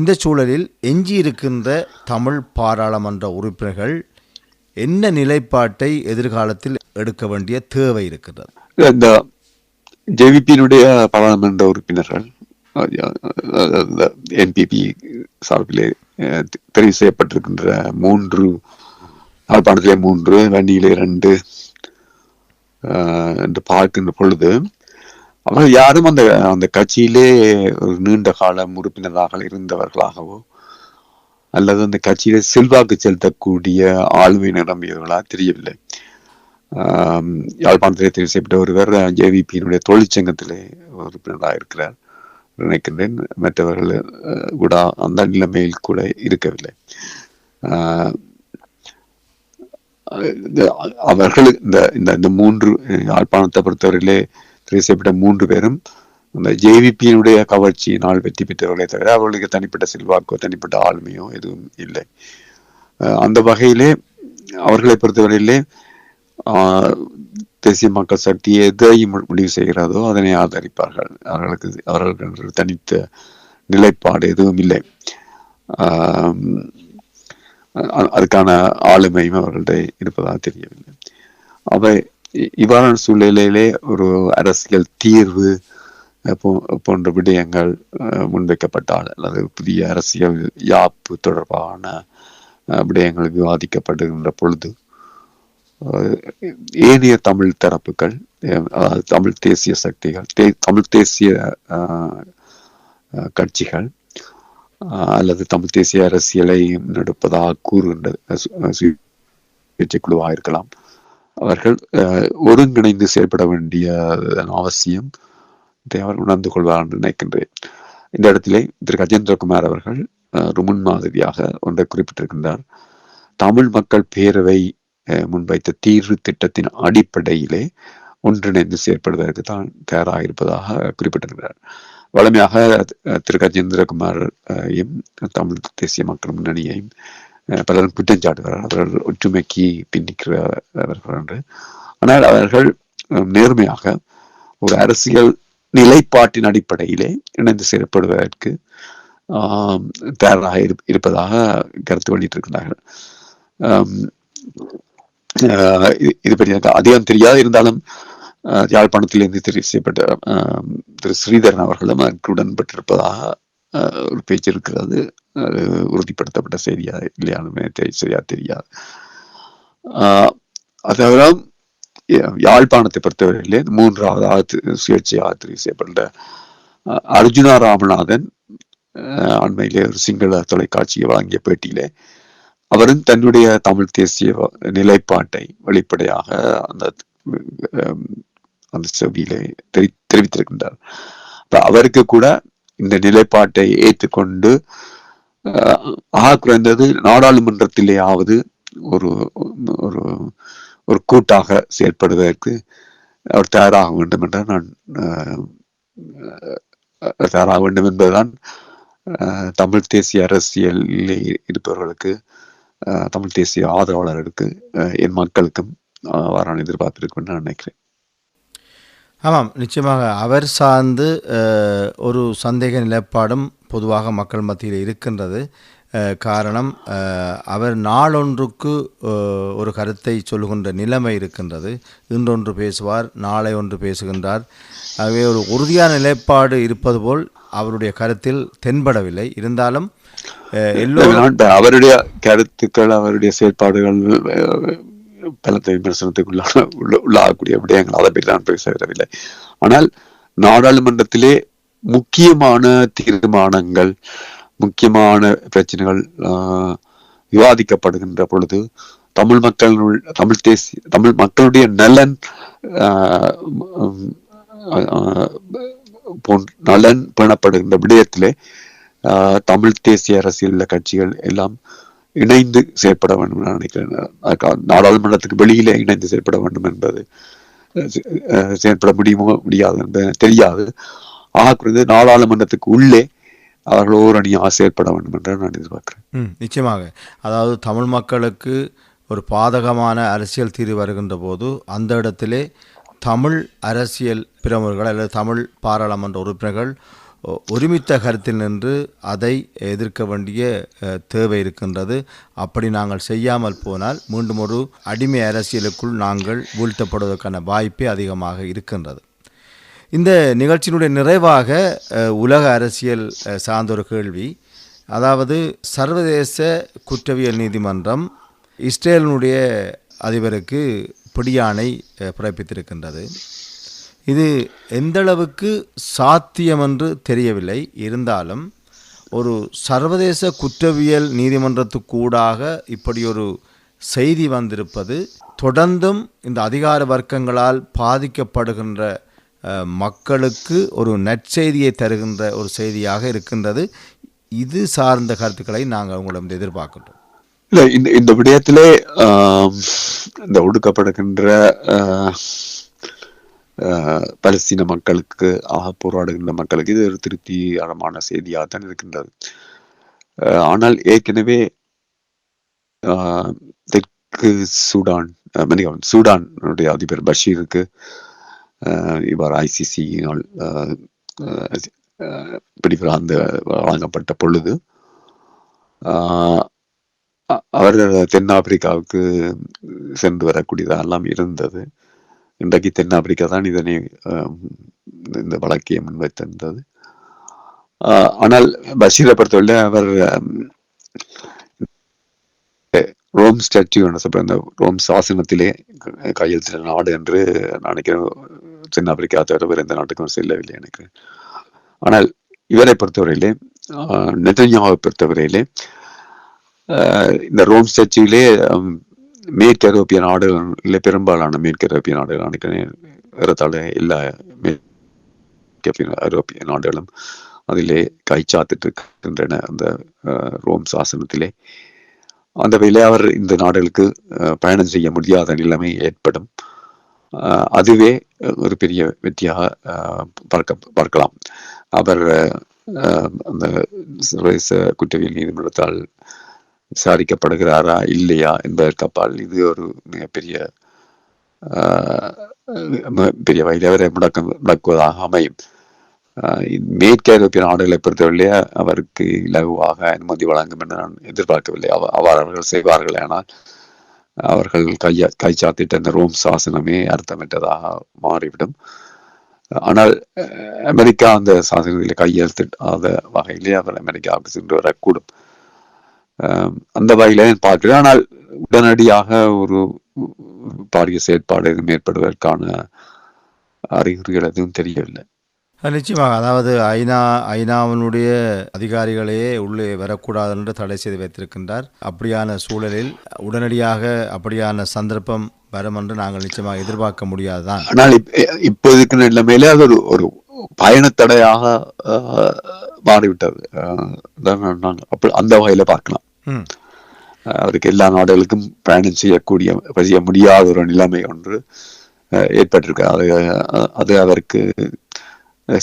இந்த சூழலில் எஞ்சியிருக்கின்ற தமிழ் பாராளுமன்ற உறுப்பினர்கள் என்ன நிலைப்பாட்டை எதிர்காலத்தில் எடுக்க வேண்டிய தேவை இருக்கிறது? இந்த ஜேவிபியினுடைய பாராளுமன்ற உறுப்பினர்கள் என்பிபி சார்பிலே தெரிவு செய்யப்பட்டிருக்கின்ற 3, யாழ்ப்பாணத்திலே 3, வன்னியிலே 2 என்று பார்க்கின்ற பொழுது அவர்கள் யாரும் அந்த கட்சியிலே ஒரு நீண்ட காலம் உறுப்பினராக இருந்தவர்களாகவோ அல்லது அந்த கட்சியிலே செல்வாக்கு செலுத்தக்கூடிய ஆளுமை நிரம்பியவர்களா தெரியவில்லை. யாழ்ப்பாணத்திலே தெரிவு செய்யப்பட்ட ஒருவர் ஜேவிபியினுடைய தொழிற்சங்கத்திலே உறுப்பினராக இருக்கிறார் நினைக்கின்றேன். மற்றவர்கள் கூட அந்த நிலைமையில் கூட இருக்கவில்லை. அவர்கள் இந்த 3 யாழ்ப்பாணத்தை பொறுத்தவரையிலே தெரிவு செய்யப்பட்ட 3 பேரும் அந்த ஜேவிபியினுடைய கவர்ச்சியினால் வெற்றி பெற்றவர்களே தவிர அவர்களுக்கு தனிப்பட்ட செல்வாக்கோ தனிப்பட்ட ஆளுமையோ எதுவும் இல்லை. அந்த வகையிலே அவர்களை பொறுத்தவரையிலே தேசிய மக்கள் சக்தி எதை முடிவு செய்கிறதோ அதனை ஆதரிப்பார்கள். அவர்களுக்கு தனித்த நிலைப்பாடு எதுவும் இல்லை. அதுக்கான ஆளுமையும் அவர்களுடைய இருப்பதாக தெரியவில்லை. அவை இவ்வாறான சூழ்நிலையிலே ஒரு அரசியல் தீர்வு போன்ற விடயங்கள் முன்வைக்கப்பட்டால் அல்லது புதிய அரசியல் யாப்பு தொடர்பான விடயங்கள் விவாதிக்கப்படுகின்ற பொழுது ஏனைய தமிழ் தரப்புகள், தமிழ் தேசிய சக்திகள், தமிழ் தேசிய கட்சிகள் அல்லது தமிழ் தேசிய அரசியலை நடப்பதாக கூறுகின்ற குழுவாக இருக்கலாம், அவர்கள் ஒருங்கிணைந்து செயல்பட வேண்டிய அவசியம் அவர் உணர்ந்து கொள்வார் என்று நினைக்கின்றேன். இந்த இடத்திலே திரு கஜேந்திரகுமார் அவர்கள் ஒரு முன்மாதிரியாக ஒன்றை குறிப்பிட்டிருக்கின்றார். தமிழ் மக்கள் பேரவை முன்வைத்த தீர்வு திட்டத்தின் அடிப்படையிலே ஒன்றிணைந்து செயற்படுவதற்கு தான் தயாராக இருப்பதாக குறிப்பிட்டிருக்கிறார். வழமையாக திரு கஜேந்திரகுமாரையும் தமிழ் தேசிய மக்கள் முன்னணியையும் பலரும் குற்றம் சாட்டுகிறார். அவர்கள் ஒற்றுமைக்கு பின்னிக்கிறவர்கள் என்று. ஆனால் அவர்கள் நேர்மையாக ஒரு அரசியல் நிலைப்பாட்டின் அடிப்படையிலே இணைந்து செயல்படுவதற்கு தயாராக இருப்பதாக கருத்து வெளியிட்டிருக்கிறார்கள். இது பற்றி எனக்கு அதிகம் தெரியாது. இருந்தாலும் யாழ்ப்பாணத்திலிருந்து தெரிவு செய்யப்பட்ட திரு ஸ்ரீதரன் அவர்களும் அதற்கு உடன்பட்டிருப்பதாக ஒரு பேச்சு இருக்கிறது. அது உறுதிப்படுத்தப்பட்ட செய்தியா இல்லையானு சரியா தெரியாது. அதாவது யாழ்ப்பாணத்தை பொறுத்தவரையிலே 3வது சுயேட்சையாக தெரிவு செய்யப்பட்ட அர்ஜுனா ராமநாதன் அண்மையிலே ஒரு சிங்கள தொலைக்காட்சியை வழங்கிய பேட்டியிலே அவரும் தன்னுடைய தமிழ் தேசிய நிலைப்பாட்டை வெளிப்படையாக அந்த செவியிலே தெரிவித்திருக்கின்றார். அவருக்கு கூட இந்த நிலைப்பாட்டை ஏற்றுக்கொண்டு குறைந்தது நாடாளுமன்றத்திலேயாவது ஒரு ஒரு ஒரு கூட்டாக செயல்படுவதற்கு அவர் தயாராக வேண்டும் என்று நான் தயாராக வேண்டும் என்பதுதான் தமிழ் தேசிய அரசியலில் இருப்பவர்களுக்கு, தமிழ் தேசிய ஆதரவாளர்களுக்கு, என் மக்களுக்கும் வரான எதிர்பார்ப்பு இருக்கும் நான் நினைக்கிறேன். ஆமாம், நிச்சயமாக அவர் சார்ந்து ஒரு சந்தேக நிலைப்பாடும் பொதுவாக மக்கள் மத்தியில் இருக்கின்றது. காரணம், அவர் நாளொன்றுக்கு ஒரு கருத்தை சொல்லுகின்ற நிலைமை இருக்கின்றது. இன்றொன்று பேசுவார், நாளை ஒன்று பேசுகின்றார். ஆகவே ஒரு உறுதியான நிலைப்பாடு இருப்பது போல் அவருடைய கருத்தில் தென்படவில்லை. இருந்தாலும் எல்லோரும் அவருடைய கருத்துக்கள், அவருடைய செயல்பாடுகள் பலத்த விமர்சனத்துக்கு உள்ளாகக்கூடிய விடயங்கள், அதை பற்றி நான் பேசவில்லை. ஆனால் நாடாளுமன்றத்திலே முக்கியமான தீர்மானங்கள் முக்கியமான பிரச்சனைகள் விவாதிக்கப்படுகின்ற பொழுது தமிழ் மக்களுடைய நலன் நலன் பேணப்படுகின்ற விடயத்திலே தமிழ் தேசிய அரசியல் கட்சிகள் எல்லாம் இணைந்து செயற்பட வேண்டும் என்று நினைக்கிறேன். நாடாளுமன்றத்துக்கு வெளியிலே இணைந்து செயற்பட வேண்டும் என்பது செயற்பட முடியுமோ முடியாது என்பது தெரியாது. ஆக குறைந்து நாடாளுமன்றத்துக்கு உள்ளே அவர்கள் ஓரணியாக செயற்பட வேண்டும் என்று நான் எதிர்பார்க்கிறேன். நிச்சயமாக. அதாவது தமிழ் மக்களுக்கு ஒரு பாதகமான அரசியல் தீர்வு வருகின்ற போது அந்த இடத்திலே தமிழ் அரசியல் பிரமுகர்கள் அல்லது தமிழ் பாராளுமன்ற உறுப்பினர்கள் ஒருமித்த கருத்தில் நின்று அதை எதிர்க்க வேண்டிய தேவை இருக்கின்றது. அப்படி நாங்கள் செய்யாமல் போனால் மீண்டும் ஒரு அடிமை அரசியலுக்குள் நாங்கள் வீழ்த்தப்படுவதற்கான வாய்ப்பே அதிகமாக இருக்கின்றது. இந்த நிகழ்ச்சியினுடைய நிறைவாக உலக அரசியல் சார்ந்த ஒரு கேள்வி. அதாவது சர்வதேச குற்றவியல் நீதிமன்றம் இஸ்ரேலினுடைய அதிபருக்கு பிடியாணை பிறப்பித்திருக்கின்றது. இது எந்தளவுக்கு சாத்தியம் என்று தெரியவில்லை. இருந்தாலும் ஒரு சர்வதேச குற்றவியல் நீதிமன்றத்துக்கூடாக இப்படி ஒரு செய்தி வந்திருப்பது தொடர்ந்தும் இந்த அதிகார வர்க்கங்களால் பாதிக்கப்படுகின்ற மக்களுக்கு ஒரு நற்செய்தியை தருகின்ற ஒரு செய்தியாக இருக்கின்றது. இது சார்ந்த கருத்துக்களை நாங்கள் உங்களிடம் எதிர்பார்க்கின்றோம். இல்லை, இந்த விடயத்திலே இந்த ஒடுக்கப்படுகின்ற பலஸ்தீன மக்களுக்கு போராடுகின்ற மக்களுக்கு இது ஒரு திருப்திகரமான செய்தியாக தான் இருக்கின்றது. ஆனால் ஏற்கனவே தெற்கு சூடானுடைய அதிபர் பஷீருக்கு இவ்வாறு ஐசிசியினால் பிடிபிராந்து வழங்கப்பட்ட பொழுது அவர் தென்னாப்பிரிக்காவுக்கு சென்று வரக்கூடியதெல்லாம் இருந்தது. இன்றைக்கு தென்னாப்பிரிக்கா தான் இதனை இந்த வழக்கையை முன்வைத்திருந்தது. ஆனால் பஷீரை பொறுத்தவரை அவர் ரோம் ஸ்டாட்யூ இந்த ரோம் சாசனத்திலே கையெழுத்திட்ட நாடு என்று நினைக்கிறேன். தென்னாப்பிரிக்கா தவிர வேறு எந்த நாட்டுக்கும் செல்லவில்லை எனக்கு. ஆனால் இவரை பொறுத்தவரையிலே, நெதன்யாவை பொறுத்தவரையிலே, இந்த ரோம் ஸ்டாட்யூவிலே மேற்கு ஐரோப்பிய நாடுகள் இல்லை, பெரும்பாலான மேற்கு ஐரோப்பிய நாடுகள் நினைக்கிறேன், ஏறத்தாழ எல்லா மேற்கு ஐரோப்பிய நாடுகளும் அதிலே கைச்சாத்திட்டு இருக்கின்றன அந்த ரோம் சாசனத்திலே. அந்த வகையிலே அவர் இந்த நாடுகளுக்கு பயணம் செய்ய முடியாத நிலைமை ஏற்படும். அதுவே ஒரு பெரிய வெற்றியாக பார்க்கலாம். அவர் அந்த சர்வதேச குற்றவியல் நீதிமன்றத்தால் விசாரிக்கப்படுகிறாரா இல்லையா என்பதற்கப்பால் இது ஒரு மிகப்பெரிய வகையில் அவரை முடக்குவதாக அமையும். மேற்கு ஐரோப்பிய நாடுகளை பொறுத்தவரையிலே அவருக்கு இலகுவாக அனுமதி வழங்கும் என்று நான் எதிர்பார்க்கவில்லை. அவர்கள் செய்வார்கள். ஆனால் அவர்கள் கைச்சாத்திட்ட அந்த ரோம் சாசனமே அர்த்தமற்றதாக மாறிவிடும். ஆனால் அமெரிக்கா அந்த சாசனத்தில் கையெழுத்திடாத வகையிலே அவர் அமெரிக்காவுக்கு சென்று வரக்கூடும். அந்த வகையில பார்க்கிறேன். ஆனால் உடனடியாக ஒரு பாரிய செயற்பாடு எதுவும் ஏற்படுவதற்கான அறிகுறிகள் எதுவும் தெரியவில்லை. நிச்சயமாக. அதாவது ஐநாவினுடைய அதிகாரிகளையே உள்ளே வரக்கூடாது என்று தடை செய்து வைத்திருக்கின்றார். அப்படியான சூழலில் உடனடியாக அப்படியான சந்தர்ப்பம் வரும் என்று நாங்கள் நிச்சயமாக எதிர்பார்க்க முடியாதுதான். ஆனால் இப்போ இருக்கிற நிலைமையிலே அது ஒரு பயணத்தடையாக மாறிவிட்டது. அந்த வகையில பார்க்கலாம். அவருக்கு எல்லா நாடுகளுக்கும் பயணம் செய்ய முடியாத ஒரு நிலைமை ஒன்று ஏற்பட்டிருக்கு. அது அவருக்கு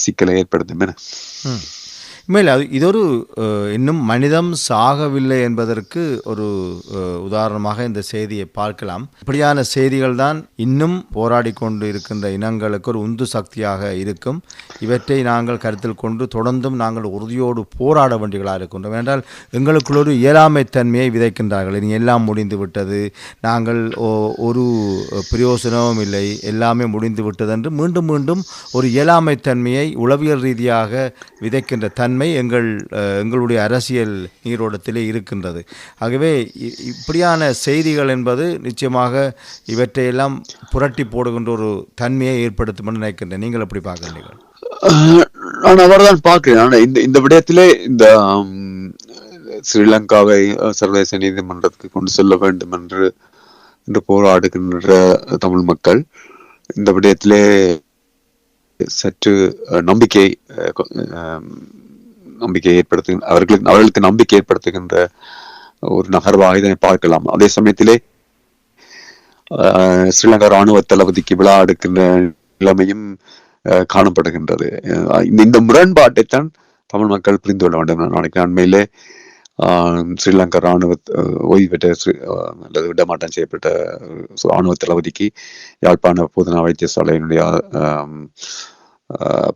சிக்கலை ஏற்படுத்தும். உண்மையில் இது ஒரு இன்னும் மனிதம் சாகவில்லை என்பதற்கு ஒரு உதாரணமாக இந்த செய்தியை பார்க்கலாம். இப்படியான செய்திகள் தான் இன்னும் போராடி கொண்டு இருக்கின்ற இனங்களுக்கு ஒரு உந்து சக்தியாக இருக்கும். இவற்றை நாங்கள் கருத்தில் கொண்டு தொடர்ந்தும் நாங்கள் உறுதியோடு போராட வேண்டியவர்களாக இருக்கின்றோம். என்றால் எங்களுக்குள் ஒரு இயலாமை தன்மையை விதைக்கின்றார்கள். இனி எல்லாம் முடிந்து விட்டது, நாங்கள் ஒரு பிரயோசனமும் இல்லை, எல்லாமே முடிந்து விட்டது என்று மீண்டும் மீண்டும் ஒரு இயலாமை தன்மையை உளவியல் ரீதியாக விதைக்கின்ற தன்மை எங்களுடைய அரசியல் நீரோட்டத்திலே இருக்கின்றது. ஆகவே இப்படியான செய்திகள் என்பது நிச்சயமாக இவற்றையெல்லாம் புரட்டி போடுகின்ற ஒரு தன்மையை ஏற்படுத்தும் என்று நினைக்கின்றேன். நீங்கள் எப்படி பார்க்கிறீர்கள்? நான் அவர்தான் பார்க்கிறேன். இந்த விடயத்திலே இந்த ஸ்ரீலங்காவை சர்வதேச நீதிமன்றத்துக்கு கொண்டு செல்ல வேண்டும் என்று போராடுகின்ற தமிழ் மக்கள் இந்த விடயத்திலே சற்று நம்பிக்கை அவர்களுக்கு நம்பிக்கை ஏற்படுத்துகின்ற ஒரு நகர்வாக இதனை பார்க்கலாம். அதே சமயத்திலே ஸ்ரீலங்கா ராணுவ தளபதிக்கு விழா எடுக்கின்ற நிலைமையும் காணப்படுகின்றது. இந்த முரண்பாட்டைத்தான் தமிழ் மக்கள் புரிந்து கொள்ள வேண்டும். நாளைக்கு அண்மையிலே ஸ்ரீலங்கா ராணுவ ஓய்வு பெற்ற அல்லது விடமாற்றம் செய்யப்பட்ட ராணுவ தளபதிக்கு யாழ்ப்பாண போதனா வைத்தியசாலையினுடைய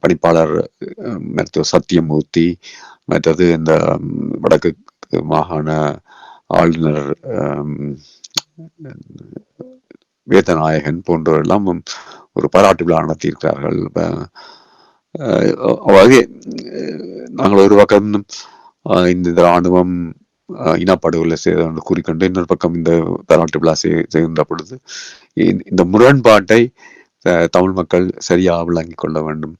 பணிப்பாளர் மருத்துவர் சத்தியமூர்த்தி, மற்றது இந்த வடக்கு மாகாண ஆளுநர் வேதநாயகன் போன்றவரெல்லாம் ஒரு பாராட்டு விழா நடத்தியிருக்கிறார்கள். நாங்கள் ஒரு பக்கம் இந்த இராணுவம் இனப்படுகொலை செய்த கூறிக்கொண்டு இன்னொரு பக்கம் இந்த பாராட்டு விழா செய்கின்ற பொழுது இந்த முரண்பாட்டை தமிழ் மக்கள் சரியாக விளங்கிக் கொள்ள வேண்டும்.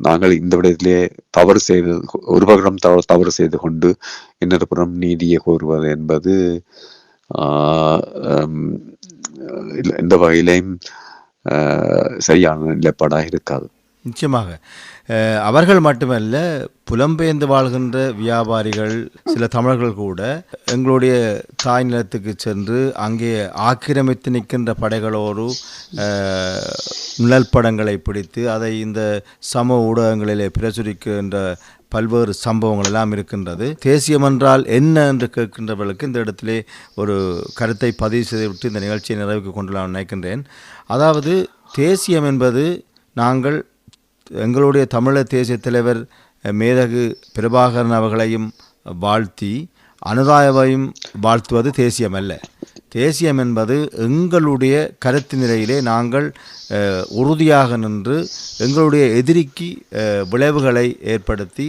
நாங்கள் இந்த விடத்திலே தவறு செய்து ஒரு பக்கம் தவறு செய்து கொண்டு இன்னொரு புறம் நீதியை கோருவது என்பது இந்த வகையிலையும் சரியான நிலைப்பாடாக இருக்காது. நிச்சயமாக அவர்கள் மட்டுமல்ல, புலம்பெயர்ந்து வாழ்கின்ற வியாபாரிகள், சில தமிழர்கள் கூட எங்களுடைய தாய் நிலத்துக்கு சென்று அங்கே ஆக்கிரமித்து நிற்கின்ற படைகளோடு நிழல் படங்களை பிடித்து அதை இந்த சமூக ஊடகங்களிலே பிரசுரிக்கின்ற பல்வேறு சம்பவங்கள் எல்லாம் இருக்கின்றது. தேசியம் என்றால் என்ன என்று கேட்கின்றவர்களுக்கு இந்த இடத்திலே ஒரு கருத்தை பதிவு செய்துவிட்டு இந்த நிகழ்ச்சியை நிறைவுக்கு கொண்டு நினைக்கின்றேன். அதாவது தேசியம் என்பது நாங்கள் எங்களுடைய தமிழர் தேசிய தலைவர் மேதகு பிரபாகரன் அவர்களையும் வாழ்த்தி அனுதாயவையும் வாழ்த்துவது தேசியம் அல்ல. தேசியம் என்பது எங்களுடைய கருத்து நிலையிலே நாங்கள் உறுதியாக நின்று எங்களுடைய எதிரிக்கு விளைவுகளை ஏற்படுத்தி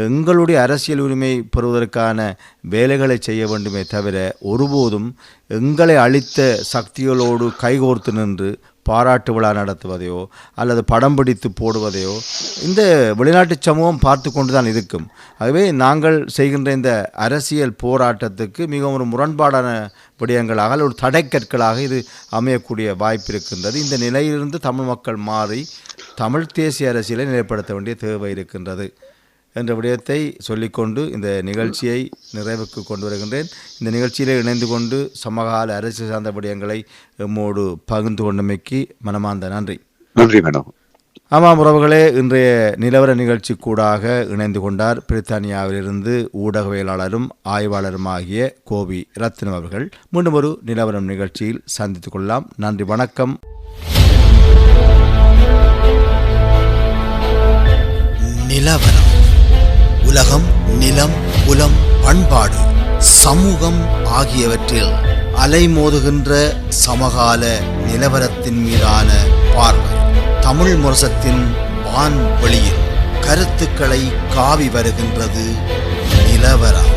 எங்களுடைய அரசியல் உரிமை பெறுவதற்கான வேலைகளை செய்ய வேண்டுமே தவிர ஒருபோதும் எங்களை அளித்த சக்திகளோடு கைகோர்த்து நின்று பாராட்டு விழா நடத்துவதையோ அல்லது படம் பிடித்து போடுவதையோ இந்த வெளிநாட்டு சமூகம் பார்த்து கொண்டு தான் இருக்கும். ஆகவே நாங்கள் செய்கின்ற இந்த அரசியல் போராட்டத்துக்கு மிகவும் ஒரு முரண்பாடான விடயங்களாக அல்லது ஒரு தடைக்கற்களாக இது அமையக்கூடிய வாய்ப்பு இருக்கின்றது. இந்த நிலையிலிருந்து தமிழ் மக்கள் மாறி தமிழ் தேசிய அரசியலை நிலைப்படுத்த வேண்டிய தேவை இருக்கின்றது என்ற விடயத்தை சொல்லிக்கொண்டு இந்த நிகழ்ச்சியை நிறைவுக்கு கொண்டு வருகின்றேன். இந்த நிகழ்ச்சியில் இணைந்து கொண்டு சமகால அரசியல் சார்ந்த விடயங்களை எம்மோடு பகிர்ந்து கொண்டமைக்கு மனமார்ந்த நன்றி. நன்றி மேடம். ஆமாம் உறவுகளே, இன்றைய நிலவர நிகழ்ச்சி கூடாக இணைந்து கொண்டார் பிரித்தானியாவிலிருந்து ஊடகவியலாளரும் ஆய்வாளருமாகிய கோவி ரத்னம் அவர்கள். மீண்டும் ஒரு நிலவரம் நிகழ்ச்சியில் சந்தித்துக் கொள்ளலாம். நன்றி, வணக்கம். நிலவரம். உலகம், நிலம், புலம், பண்பாடு, சமூகம் ஆகியவற்றில் அலைமோதுகின்ற சமகால நிலவரத்தின் மீதான பார்வை. தமிழ் முரசத்தின் வான்வெளியில் கருத்துக்களை காவி வருகின்றது நிலவரம்.